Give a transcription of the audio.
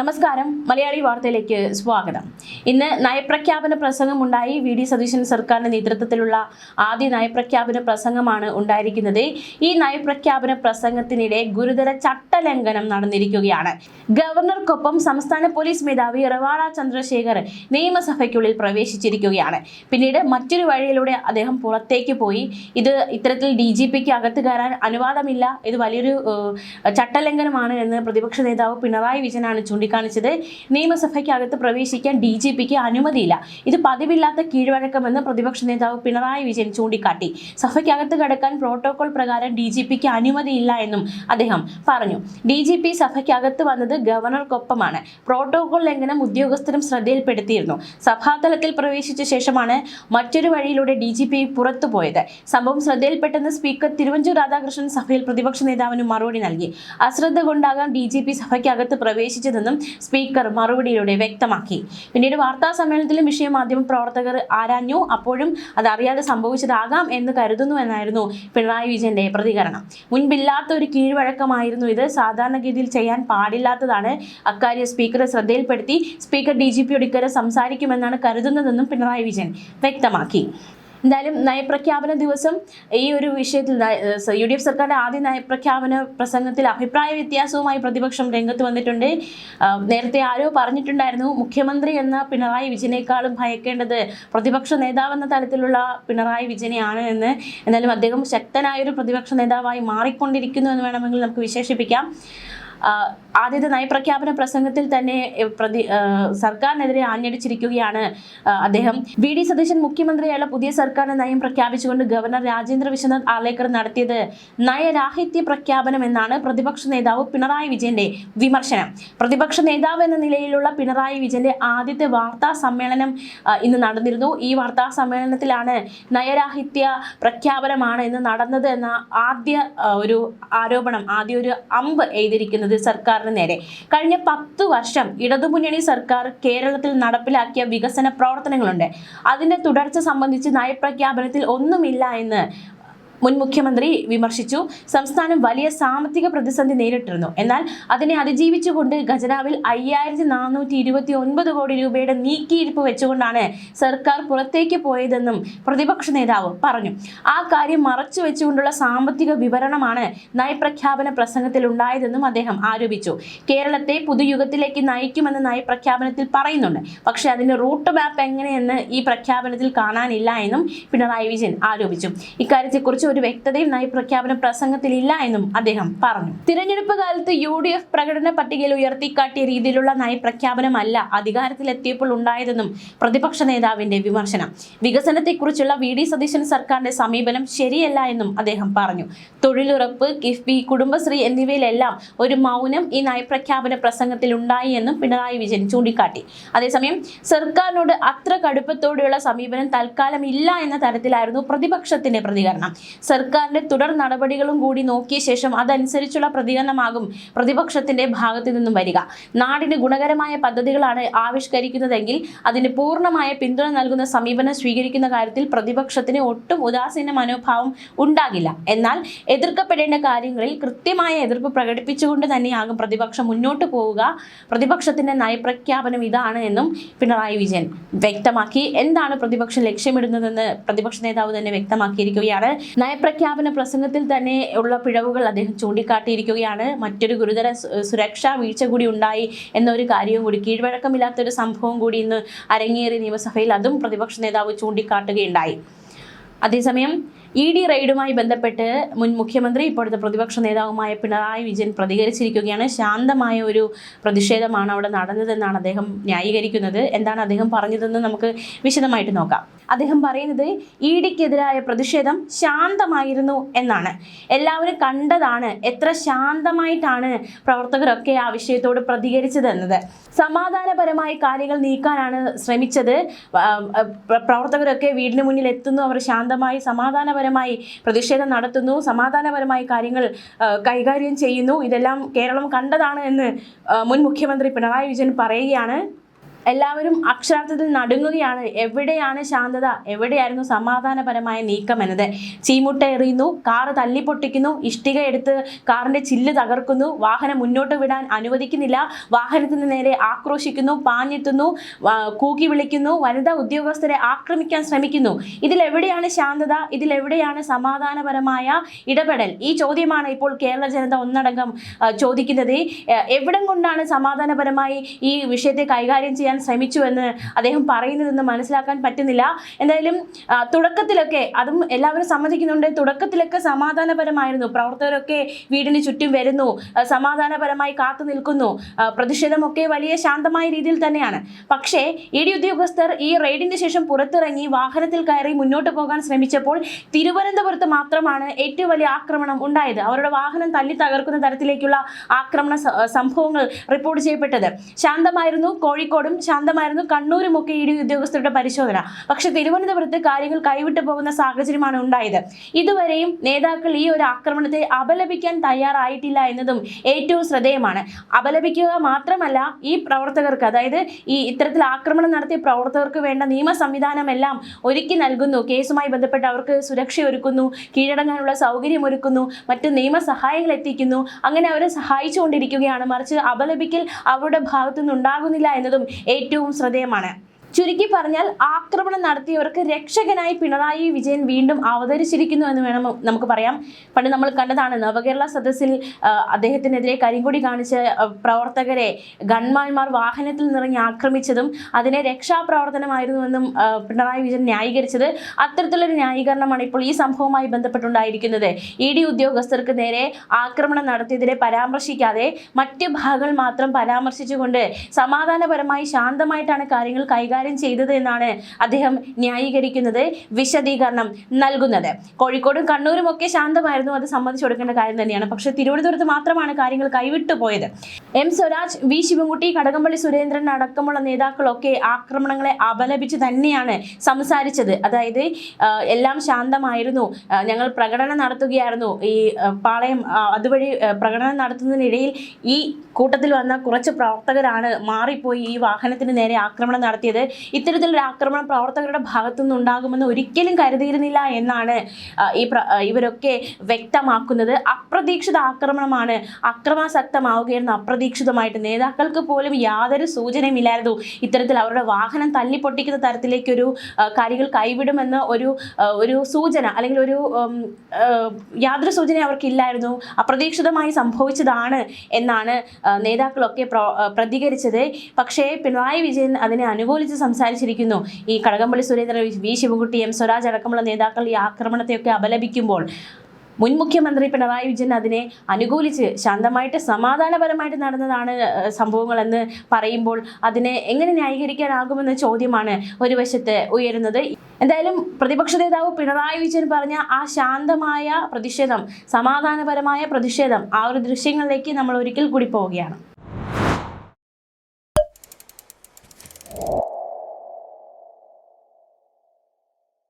നമസ്കാരം മലയാളി വാർത്തയിലേക്ക് സ്വാഗതം. ഇന്ന് നയപ്രഖ്യാപന പ്രസംഗമുണ്ടായി. വി.ഡി. സതീശൻ സർക്കാരിന്റെ നേതൃത്വത്തിലുള്ള ആദ്യ നയപ്രഖ്യാപന പ്രസംഗമാണ് ഉണ്ടായിരിക്കുന്നത്. ഈ നയപ്രഖ്യാപന പ്രസംഗത്തിനിടെ ഗുരുതര ചട്ടലംഘനം നടന്നിരിക്കുകയാണ്. ഗവർണർക്കൊപ്പം സംസ്ഥാന പോലീസ് മേധാവി റവാഡ ചന്ദ്രശേഖർ നിയമസഭയ്ക്കുള്ളിൽ പ്രവേശിച്ചിരിക്കുകയാണ്. പിന്നീട് മറ്റൊരു വഴിയിലൂടെ അദ്ദേഹം പുറത്തേക്ക് പോയി. ഇത്തരത്തിൽ DGPക്ക് അകത്ത് കയറാൻ അനുവാദമില്ല, ഇത് വലിയൊരു ചട്ടലംഘനമാണ് എന്ന് പ്രതിപക്ഷ നേതാവ് പിണറായി വിജയനാണ് ചൂണ്ടിക്കാണിച്ചത്. നിയമസഭയ്ക്കകത്ത് പ്രവേശിക്കാൻ DGPക്ക് അനുമതിയില്ല, ഇത് പതിവില്ലാത്ത കീഴ്വഴക്കമെന്ന് പ്രതിപക്ഷ നേതാവ് പിണറായി വിജയൻ ചൂണ്ടിക്കാട്ടി. സഭയ്ക്കകത്ത് കടക്കാൻ പ്രോട്ടോകോൾ പ്രകാരം DGPക്ക് അനുമതിയില്ല എന്നും അദ്ദേഹം പറഞ്ഞു. DGP സഭയ്ക്കകത്ത് വന്നത് ഗവർണർക്കൊപ്പമാണ്. പ്രോട്ടോകോൾ ലംഘനം ഉദ്യോഗസ്ഥരും ശ്രദ്ധയിൽപ്പെടുത്തിയിരുന്നു. സഭാതലത്തിൽ പ്രവേശിച്ച ശേഷമാണ് മറ്റൊരു വഴിയിലൂടെ DGP പുറത്തുപോയത്. സംഭവം ശ്രദ്ധയിൽപ്പെട്ടെന്ന് സ്പീക്കർ തിരുവഞ്ചൂർ രാധാകൃഷ്ണൻ സഭയിൽ പ്രതിപക്ഷ നേതാവിന് മറുപടി നൽകി. അശ്രദ്ധ കൊണ്ടാകാം DGP സഭയ്ക്കകത്ത് പ്രവേശിച്ചതെന്നും സ്പീക്കർ മറുപടിയിലൂടെ വ്യക്തമാക്കി. പിന്നീട് വാർത്താ സമ്മേളനത്തിലും വിഷയം മാധ്യമ പ്രവർത്തകർ ആരാഞ്ഞു. അപ്പോഴും അത് അറിയാതെ സംഭവിച്ചതാകാം എന്ന് കരുതുന്നു എന്നായിരുന്നു പിണറായി വിജയന്റെ പ്രതികരണം. മുൻപില്ലാത്ത ഒരു കീഴ്വഴക്കമായിരുന്നു ഇത്, സാധാരണഗതിയിൽ ചെയ്യാൻ പാടില്ലാത്തതാണ്. അക്കാര്യം സ്പീക്കറെ ശ്രദ്ധയിൽപ്പെടുത്തി. സ്പീക്കർ DGPയോട് ഇക്കാര്യം സംസാരിക്കുമെന്നാണ് കരുതുന്നതെന്നും പിണറായി വിജയൻ വ്യക്തമാക്കി. എന്തായാലും നയപ്രഖ്യാപന ദിവസം ഈ ഒരു വിഷയത്തിൽ UDF സർക്കാരിന്റെ ആദ്യ നയപ്രഖ്യാപന പ്രസംഗത്തിൽ അഭിപ്രായ വ്യത്യാസവുമായി പ്രതിപക്ഷം രംഗത്ത് വന്നിട്ടുണ്ട്. നേരത്തെ ആരോ പറഞ്ഞിട്ടുണ്ടായിരുന്നു, മുഖ്യമന്ത്രി എന്ന പിണറായി വിജയനേക്കാളും ഭയക്കേണ്ടത് പ്രതിപക്ഷ നേതാവ് എന്ന തലത്തിലുള്ള പിണറായി വിജയനെയാണ് എന്ന്. എന്നാലും അദ്ദേഹം ശക്തനായൊരു പ്രതിപക്ഷ നേതാവായി മാറിക്കൊണ്ടിരിക്കുന്നു എന്ന് വേണമെങ്കിൽ നമുക്ക് വിശേഷിപ്പിക്കാം. ആദ്യത്തെ നയപ്രഖ്യാപന പ്രസംഗത്തിൽ തന്നെ സർക്കാരിനെതിരെ ആഞ്ഞടിച്ചിരിക്കുകയാണ് അദ്ദേഹം. V.D. സതീശൻ മുഖ്യമന്ത്രിയായുള്ള പുതിയ സർക്കാരിന്റെ നയം പ്രഖ്യാപിച്ചുകൊണ്ട് ഗവർണർ രാജേന്ദ്ര വിശ്വനാഥ് ആർലേക്കർ നടത്തിയത് നയരാഹിത്യ പ്രഖ്യാപനം എന്നാണ് പ്രതിപക്ഷ നേതാവ് പിണറായി വിജയന്റെ വിമർശനം. പ്രതിപക്ഷ നേതാവ് എന്ന നിലയിലുള്ള പിണറായി വിജയന്റെ ആദ്യത്തെ വാർത്താ സമ്മേളനം ഇന്ന് നടന്നിരുന്നു. ഈ വാർത്താ സമ്മേളനത്തിലാണ് നയരാഹിത്യ പ്രഖ്യാപനമാണ് ഇന്ന് നടന്നത് എന്ന ആദ്യ ഒരു ആരോപണം, ആദ്യ ഒരു അമ്പ് എഴുതിയിരിക്കുന്നത് സർക്കാരിന് നേരെ. കഴിഞ്ഞ 10 വർഷം ഇടതുമുന്നണി സർക്കാർ കേരളത്തിൽ നടപ്പിലാക്കിയ വികസന പ്രവർത്തനങ്ങളുണ്ട്. അതിന്റെ തുടർച്ച സംബന്ധിച്ച് നയപ്രഖ്യാപനത്തിൽ ഒന്നുമില്ല എന്ന് മുൻ മുഖ്യമന്ത്രി വിമർശിച്ചു. സംസ്ഥാനം വലിയ സാമ്പത്തിക പ്രതിസന്ധി നേരിട്ടിരുന്നു. എന്നാൽ അതിനെ അതിജീവിച്ചുകൊണ്ട് ഖജനാവിൽ 5429 കോടി രൂപയുടെ നീക്കിയിരിപ്പ് വെച്ചുകൊണ്ടാണ് സർക്കാർ പുറത്തേക്ക് പോയതെന്നും പ്രതിപക്ഷ നേതാവ് പറഞ്ഞു. ആ കാര്യം മറച്ചു വെച്ചുകൊണ്ടുള്ള സാമ്പത്തിക വിവരണമാണ് നയപ്രഖ്യാപന പ്രസംഗത്തിൽ ഉണ്ടായതെന്നും അദ്ദേഹം ആരോപിച്ചു. കേരളത്തെ പുതുയുഗത്തിലേക്ക് നയിക്കുമെന്ന് നയപ്രഖ്യാപനത്തിൽ പറയുന്നുണ്ട്, പക്ഷെ അതിന്റെ റൂട്ട് മാപ്പ് എങ്ങനെയെന്ന് ഈ പ്രഖ്യാപനത്തിൽ കാണാനില്ല എന്നും പിണറായി വിജയൻ ആരോപിച്ചു. ഇക്കാര്യത്തെക്കുറിച്ച് ഒരു വ്യക്തതയും നയപ്രഖ്യാപന പ്രസംഗത്തിലില്ല എന്നും അദ്ദേഹം പറഞ്ഞു. തിരഞ്ഞെടുപ്പ് കാലത്ത് UDF പ്രകടന പട്ടികയിൽ ഉയർത്തിക്കാട്ടിയ രീതിയിലുള്ള നയപ്രഖ്യാപനമല്ല അധികാരത്തിലെത്തിയപ്പോൾ ഉണ്ടായതെന്നും പ്രതിപക്ഷ നേതാവിന്റെ വിമർശനം. വികസനത്തെക്കുറിച്ചുള്ള V.D. സതീശൻ സർക്കാരിന്റെ സമീപനം ശരിയല്ല എന്നും അദ്ദേഹം പറഞ്ഞു. തൊഴിലുറപ്പ്, കിഫ്ബി, കുടുംബശ്രീ എന്നിവയിലെല്ലാം ഒരു മൗനം ഈ നയപ്രഖ്യാപന പ്രസംഗത്തിൽ ഉണ്ടായി എന്നും പിണറായി വിജയൻ ചൂണ്ടിക്കാട്ടി. അതേസമയം സർക്കാരിനോട് അത്ര കടുപ്പത്തോടെയുള്ള സമീപനം തൽക്കാലം ഇല്ല എന്ന തരത്തിലായിരുന്നു പ്രതിപക്ഷത്തിന്റെ പ്രതികരണം. സർക്കാരിന്റെ തുടർ നടപടികളും കൂടി നോക്കിയ ശേഷം അതനുസരിച്ചുള്ള പ്രതികരണമാകും പ്രതിപക്ഷത്തിന്റെ ഭാഗത്തു നിന്നും വരിക. നാടിന് ഗുണകരമായ പദ്ധതികളാണ് ആവിഷ്കരിക്കുന്നതെങ്കിൽ അതിന് പൂർണ്ണമായ പിന്തുണ നൽകുന്ന സമീപനം സ്വീകരിക്കുന്ന കാര്യത്തിൽ പ്രതിപക്ഷത്തിന് ഒട്ടും ഉദാസീന മനോഭാവം ഉണ്ടാകില്ല. എന്നാൽ എതിർക്കപ്പെടേണ്ട കാര്യങ്ങളിൽ കൃത്യമായ എതിർപ്പ് പ്രകടിപ്പിച്ചുകൊണ്ട് തന്നെയാകും പ്രതിപക്ഷം മുന്നോട്ട് പോവുക. പ്രതിപക്ഷത്തിന്റെ നയപ്രഖ്യാപനം ഇതാണ് എന്നും പിണറായി വിജയൻ വ്യക്തമാക്കി. എന്താണ് പ്രതിപക്ഷം ലക്ഷ്യമിടുന്നതെന്ന് പ്രതിപക്ഷ നേതാവ് തന്നെ വ്യക്തമാക്കിയിരിക്കുകയാണ്. നയപ്രഖ്യാപന പ്രസംഗത്തിൽ തന്നെ ഉള്ള പിഴവുകൾ അദ്ദേഹം ചൂണ്ടിക്കാട്ടിയിരിക്കുകയാണ്. മറ്റൊരു ഗുരുതര സുരക്ഷാ വീഴ്ച കൂടി ഉണ്ടായി എന്നൊരു കാര്യവും കൂടി, കീഴ്വഴക്കമില്ലാത്തൊരു സംഭവം കൂടി ഇന്ന് അരങ്ങേറി നിയമസഭയിൽ, അതും പ്രതിപക്ഷ നേതാവ് ചൂണ്ടിക്കാട്ടുകയുണ്ടായി. അതേസമയം ED റെയ്ഡുമായി ബന്ധപ്പെട്ട് മുൻ മുഖ്യമന്ത്രി ഇപ്പോഴത്തെ പ്രതിപക്ഷ നേതാവുമായ പിണറായി വിജയൻ പ്രതികരിച്ചിരിക്കുകയാണ്. ശാന്തമായ ഒരു പ്രതിഷേധമാണ് അവിടെ നടന്നതെന്നാണ് അദ്ദേഹം ന്യായീകരിക്കുന്നത്. എന്താണ് അദ്ദേഹം പറഞ്ഞതെന്ന് നമുക്ക് വിശദമായിട്ട് നോക്കാം. അദ്ദേഹം പറയുന്നത് EDക്കെതിരായ പ്രതിഷേധം ശാന്തമായിരുന്നു എന്നാണ്. എല്ലാവരും കണ്ടതാണ് എത്ര ശാന്തമായിട്ടാണ് പ്രവർത്തകരൊക്കെ ആ വിഷയത്തോട് പ്രതികരിച്ചത് എന്നത്. സമാധാനപരമായി കാര്യങ്ങൾ നീക്കാനാണ് ശ്രമിച്ചത്. പ്രവർത്തകരൊക്കെ വീടിന് മുന്നിൽ എത്തുന്നു, അവർ ശാന്തമായി സമാധാനപരമായി പ്രതിഷേധം നടത്തുന്നു, സമാധാനപരമായി കാര്യങ്ങൾ കൈകാര്യം ചെയ്യുന്നു. ഇതെല്ലാം കേരളം കണ്ടതാണ് എന്ന് മുൻ മുഖ്യമന്ത്രി പിണറായി വിജയൻ പറയുകയാണ്. എല്ലാവരും അക്ഷരാർത്ഥത്തിൽ നടുങ്ങുകയാണ്. എവിടെയാണ് ശാന്തത, എവിടെയായിരുന്നു സമാധാനപരമായ നീക്കം എന്നത്. ചീമുട്ട എറിയുന്നു, കാറ് തല്ലിപ്പൊട്ടിക്കുന്നു, ഇഷ്ടിക എടുത്ത് കാറിന്റെ ചില്ല് തകർക്കുന്നു, വാഹനം മുന്നോട്ട് വിടാൻ അനുവദിക്കുന്നില്ല, വാഹനത്തിന് നേരെ ആക്രോശിക്കുന്നു, പാഞ്ഞെത്തുന്നു, കൂക്കി വിളിക്കുന്നു, വനിതാ ഉദ്യോഗസ്ഥരെ ആക്രമിക്കാൻ ശ്രമിക്കുന്നു. ഇതിലെവിടെയാണ് ശാന്തത, ഇതിലെവിടെയാണ് സമാധാനപരമായ ഇടപെടൽ? ഈ ചോദ്യമാണ് ഇപ്പോൾ കേരള ജനത ഒന്നടങ്കം ചോദിക്കുന്നത്. എവിടം കൊണ്ടാണ് സമാധാനപരമായി ഈ വിഷയത്തെ കൈകാര്യം ചെയ്യാൻ ശ്രമിച്ചു എന്ന് അദ്ദേഹം പറയുന്നതെന്ന് മനസ്സിലാക്കാൻ പറ്റുന്നില്ല. എന്തായാലും തുടക്കത്തിലൊക്കെ, അതും എല്ലാവരും സമ്മതിക്കുന്നുണ്ട്, തുടക്കത്തിലൊക്കെ സമാധാനപരമായിരുന്നു. പ്രവർത്തകരൊക്കെ വീടിന് ചുറ്റും വരുന്നു, സമാധാനപരമായി കാത്തു നിൽക്കുന്നു, പ്രതിഷേധമൊക്കെ വലിയ ശാന്തമായ രീതിയിൽ തന്നെയാണ്. പക്ഷേ ED ഉദ്യോഗസ്ഥർ ഈ റെയ്ഡിന് ശേഷം പുറത്തിറങ്ങി വാഹനത്തിൽ കയറി മുന്നോട്ട് പോകാൻ ശ്രമിച്ചപ്പോൾ തിരുവനന്തപുരത്ത് മാത്രമാണ് ഏറ്റവും വലിയ ആക്രമണം ഉണ്ടായത്. അവരുടെ വാഹനം തല്ലി തകർക്കുന്ന തരത്തിലേക്കുള്ള ആക്രമണ സംഭവങ്ങൾ റിപ്പോർട്ട് ചെയ്യപ്പെട്ടത്. ശാന്തമായിരുന്നു കോഴിക്കോടും, ശാന്തമായിരുന്നു കണ്ണൂരുമൊക്കെ ED ഉദ്യോഗസ്ഥരുടെ പരിശോധന. പക്ഷെ തിരുവനന്തപുരത്ത് കാര്യങ്ങൾ കൈവിട്ടു പോകുന്ന സാഹചര്യമാണ് ഉണ്ടായത്. ഇതുവരെയും നേതാക്കൾ ഈ ഒരു ആക്രമണത്തെ അപലപിക്കാൻ തയ്യാറായിട്ടില്ല എന്നതും ഏറ്റവും ശ്രദ്ധേയമാണ്. അപലപിക്കുക മാത്രമല്ല, ഈ പ്രവർത്തകർക്ക്, അതായത് ഈ ഇത്തരത്തിൽ ആക്രമണം നടത്തിയ പ്രവർത്തകർക്ക് വേണ്ട നിയമ സംവിധാനമെല്ലാം ഒരുക്കി നൽകുന്നു. കേസുമായി ബന്ധപ്പെട്ട് അവർക്ക് സുരക്ഷ ഒരുക്കുന്നു, കീഴടങ്ങാനുള്ള സൗകര്യം ഒരുക്കുന്നു, മറ്റ് നിയമ സഹായങ്ങൾ എത്തിക്കുന്നു. അങ്ങനെ അവരെ സഹായിച്ചുകൊണ്ടിരിക്കുകയാണ്. മറിച്ച് അപലപിക്കൽ അവരുടെ ഭാഗത്തുനിന്ന് ഉണ്ടാകുന്നില്ല എന്നതും ഏറ്റവും ശ്രദ്ധേയമാണ്. ചുരുക്കി പറഞ്ഞാൽ, ആക്രമണം നടത്തിയവർക്ക് രക്ഷകനായി പിണറായി വിജയൻ വീണ്ടും അവതരിച്ചിരിക്കുന്നു എന്ന് വേണം നമുക്ക് പറയാം. പണ്ട് നമ്മൾ കണ്ടതാണ്, നവകേരള സദസ്സിൽ അദ്ദേഹത്തിനെതിരെ കരിങ്കൊടി കാണിച്ച പ്രവർത്തകരെ ഗൺമാന്മാർ വാഹനത്തിൽ നിറഞ്ഞ് ആക്രമിച്ചതും അതിനെ രക്ഷാപ്രവർത്തനമായിരുന്നുവെന്നും പിണറായി വിജയൻ ന്യായീകരിച്ചത്. അത്തരത്തിലൊരു ന്യായീകരണമാണ് ഇപ്പോൾ ഈ സംഭവവുമായി ബന്ധപ്പെട്ടുണ്ടായിരിക്കുന്നത്. ED ഉദ്യോഗസ്ഥർക്ക് നേരെ ആക്രമണം നടത്തിയതിനെ പരാമർശിക്കാതെ മറ്റ് ഭാഗങ്ങൾ മാത്രം പരാമർശിച്ചുകൊണ്ട് സമാധാനപരമായി ശാന്തമായിട്ടാണ് കാര്യങ്ങൾ കൈകാര്യം ചെയ്തത് എന്നാണ് അദ്ദേഹം ന്യായീകരിക്കുന്നത്, വിശദീകരണം നൽകുന്നത്. കോഴിക്കോടും കണ്ണൂരും ഒക്കെ ശാന്തമായിരുന്നു, അത് സമ്മതിച്ചു കൊടുക്കേണ്ട കാര്യം തന്നെയാണ്. പക്ഷെ തിരുവനന്തപുരത്ത് മാത്രമാണ് കാര്യങ്ങൾ കൈവിട്ടു പോയത്. M സ്വരാജ്, V ശിവൻകുട്ടി, കടകംപള്ളി സുരേന്ദ്രൻ അടക്കമുള്ള നേതാക്കളൊക്കെ ആക്രമണങ്ങളെ അപലപിച്ച് തന്നെയാണ് സംസാരിച്ചത്. അതായത് എല്ലാം ശാന്തമായിരുന്നു, ഞങ്ങൾ പ്രകടനം നടത്തുകയായിരുന്നു, ഈ പാളയം അതുവഴി പ്രകടനം നടത്തുന്നതിനിടയിൽ ഈ കൂട്ടത്തിൽ വന്ന കുറച്ച് പ്രവർത്തകരാണ് മാറിപ്പോയി ഈ വാഹനത്തിന് നേരെ ആക്രമണം നടത്തിയത്. ഇത്തരത്തിലൊരു ആക്രമണം പ്രവർത്തകരുടെ ഭാഗത്തുനിന്ന് ഉണ്ടാകുമെന്ന് ഒരിക്കലും കരുതിയിരുന്നില്ല എന്നാണ് ഇവരൊക്കെ വ്യക്തമാക്കുന്നത്. അപ്രതീക്ഷിത ആക്രമണമാണ്, അക്രമാസക്തമാവുകയായിരുന്നു അപ്രതീക്ഷിതമായിട്ട്. നേതാക്കൾക്ക് പോലും യാതൊരു സൂചനയുമില്ലായിരുന്നു ഇത്തരത്തിൽ അവരുടെ വാഹനം തല്ലിപ്പൊട്ടിക്കുന്ന തരത്തിലേക്കൊരു കാര്യങ്ങൾ കൈവിടുമെന്ന് ഒരു സൂചന, അല്ലെങ്കിൽ ഒരു യാതൊരു സൂചന അവർക്കില്ലായിരുന്നു. അപ്രതീക്ഷിതമായി സംഭവിച്ചതാണ് എന്നാണ് നേതാക്കളൊക്കെ പ്രതികരിച്ചത്. പക്ഷേ പിണറായി വിജയൻ അതിനെ അനുകൂലിച്ച് സംസാരിച്ചിരിക്കുന്നു. ഈ കടകംപള്ളി സുരേന്ദ്രൻ, V ശിവൻകുട്ടി, M സ്വരാജ് അടക്കമുള്ള നേതാക്കൾ ഈ ആക്രമണത്തെയൊക്കെ അപലപിക്കുമ്പോൾ മുൻ മുഖ്യമന്ത്രി പിണറായി വിജയൻ അതിനെ അനുകൂലിച്ച് ശാന്തമായിട്ട് സമാധാനപരമായിട്ട് നടന്നതാണ് സംഭവങ്ങളെന്ന് പറയുമ്പോൾ അതിനെ എങ്ങനെ ന്യായീകരിക്കാനാകുമെന്ന ചോദ്യമാണ് ഒരു വശത്ത് ഉയരുന്നത്. എന്തായാലും പ്രതിപക്ഷ നേതാവ് പിണറായി വിജയൻ പറഞ്ഞ ആ ശാന്തമായ പ്രതിഷേധം, സമാധാനപരമായ പ്രതിഷേധം, ആ ഒരു ദൃശ്യങ്ങളിലേക്ക് നമ്മൾ ഒരിക്കൽ കൂടി പോവുകയാണ്.